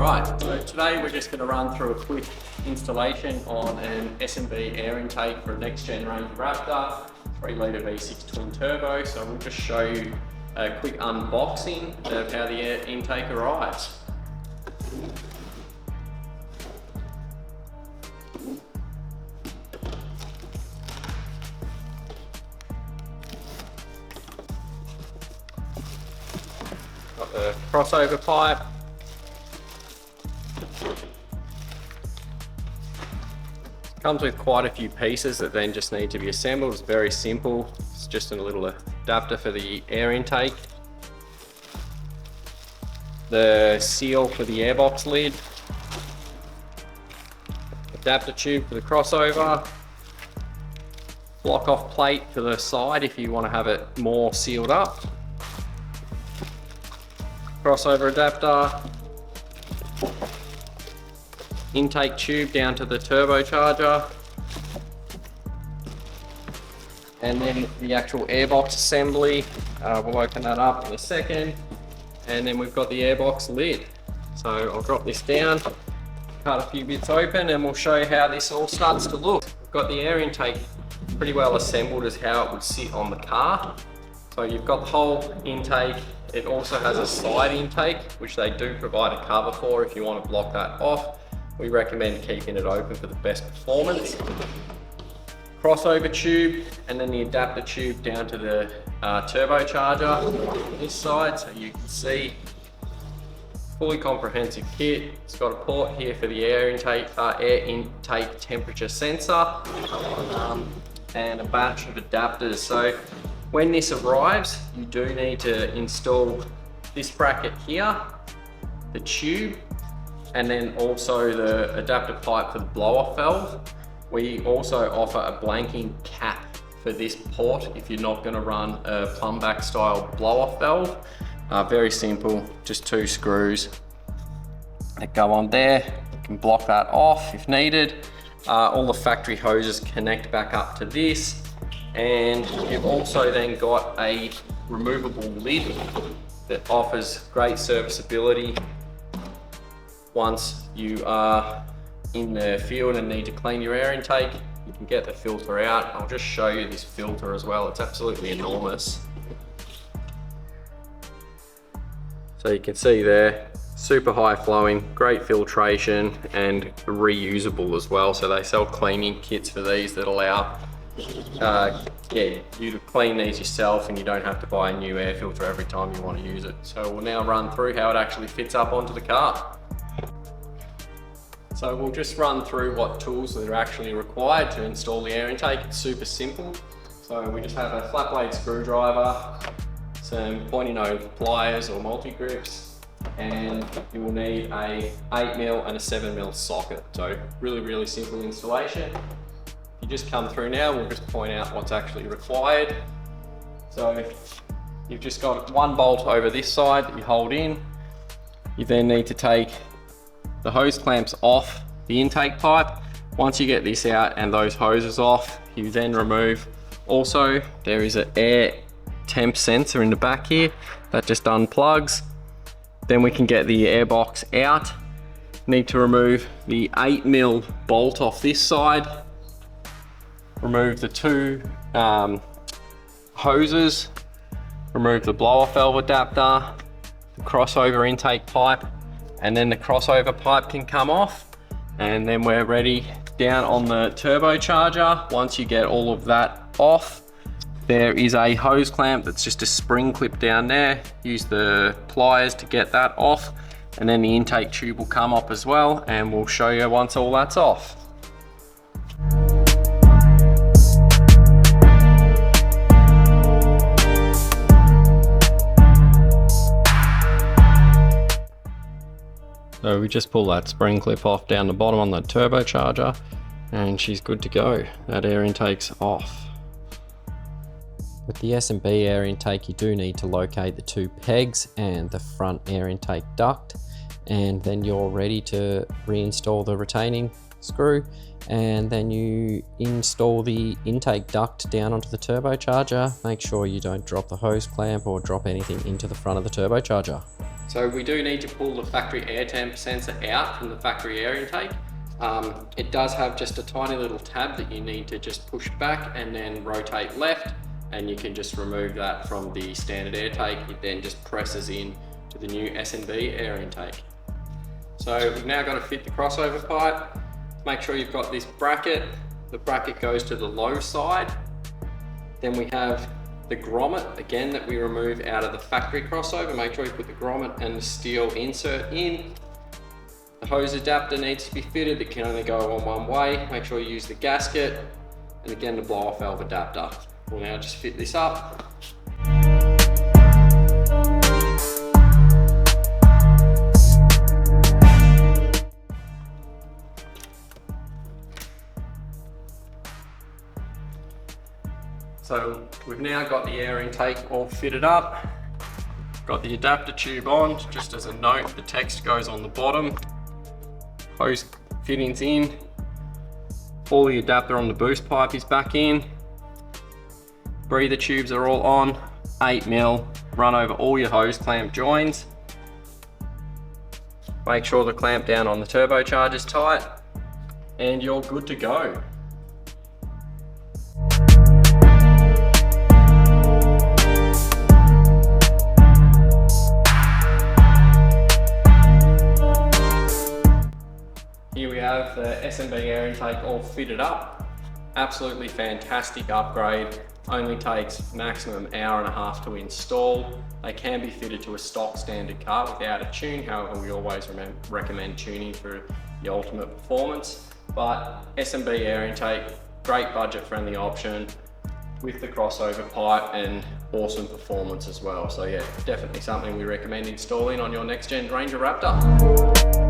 Alright, so today we're just going to run through a quick installation on an S&B air intake for a next gen Rangger Raptor 3 litre V6 twin turbo. So we'll just show you a quick unboxing of how the air intake arrives. Got the crossover pipe. Comes with quite a few pieces that then just need to be assembled. It's very simple. It's just a little adapter for the air intake. The seal for the airbox lid. Adapter tube for the crossover. Block off plate for the side if you want to have it more sealed up. Crossover adapter. Intake tube down to the turbocharger, and then the actual airbox assembly. We'll open that up in a second, and then we've got the airbox lid. So I'll drop this down, cut a few bits open, and we'll show you how this all starts to look. We've got the air intake pretty well assembled as how it would sit on the car. So you've got the whole intake. It also has a side intake, which they do provide a cover for if you want to block that off. We recommend keeping it open for the best performance. Crossover tube, and then the adapter tube down to the turbocharger on this side. So you can see, fully comprehensive kit. It's got a port here for the air intake temperature sensor, and a batch of adapters. So when this arrives, you do need to install this bracket here, the tube, and then also the adapter pipe for the blow-off valve. We also offer a blanking cap for this port if you're not going to run a plumb back style blow-off valve. Very simple, just 2 screws that go on there. You can block that off if needed. All the factory hoses connect back up to this, and you've also then got a removable lid that offers great serviceability. Once you are in the field and need to clean your air intake, you can get the filter out. I'll just show you this filter as well. It's absolutely enormous. So you can see there, super high flowing, great filtration, and reusable as well. So they sell cleaning kits for these that allow you to clean these yourself, and you don't have to buy a new air filter every time you want to use it. So we'll now run through how it actually fits up onto the car. So we'll just run through what tools that are actually required to install the air intake. It's super simple. So we just have a flat blade screwdriver, some pointy nose pliers or multi-grips, and you will need a 8mm and a 7mm socket. So really simple installation. You just come through now, we'll just point out what's actually required. So you've just got 1 bolt over this side that you hold in. You then need to take the hose clamps off the intake pipe. Once you get this out and those hoses off, you then remove, also there is an air temp sensor in the back here that just unplugs. Then we can get the airbox out. Need to remove the 8mm bolt off this side. Remove the 2 hoses. Remove the blow-off valve adapter, the crossover intake pipe, and then the crossover pipe can come off, and then we're ready down on the turbocharger. Once you get all of that off, there is a hose clamp that's just a spring clip down there. Use the pliers to get that off, and then the intake tube will come up as well, and we'll show you once all that's off. So we just pull that spring clip off down the bottom on the turbocharger, and she's good to go. That air intake's off. With the S&B air intake, you do need to locate the 2 pegs and the front air intake duct, and then you're ready to reinstall the retaining screw, and then you install the intake duct down onto the turbocharger. Make sure you don't drop the hose clamp or drop anything into the front of the turbocharger. So we do need to pull the factory air temp sensor out from the factory air intake. It does have just a tiny little tab that you need to just push back and then rotate left, and you can just remove that from the standard air take. It then just presses in to the new S&B air intake. So we've now got to fit the crossover pipe. Make sure you've got this bracket. The bracket goes to the low side. Then we have the grommet, again, that we remove out of the factory crossover. Make sure you put the grommet and the steel insert in. The hose adapter needs to be fitted. It can only go on one way. Make sure you use the gasket. And again, the blow off valve adapter. We'll now just fit this up. So we've now got the air intake all fitted up. Got the adapter tube on. Just as a note, the text goes on the bottom. Hose fittings in. All the adapter on the boost pipe is back in. Breather tubes are all on. 8mm. Run over all your hose clamp joins. Make sure the clamp down on the turbocharger is tight, and you're good to go. Here we have the S&B air intake all fitted up. Absolutely fantastic upgrade. Only takes maximum hour and a half to install. They can be fitted to a stock standard car without a tune. However, we always recommend tuning for the ultimate performance. But S&B air intake, great budget friendly option with the crossover pipe and awesome performance as well. So yeah, definitely something we recommend installing on your next gen Rangger Raptor.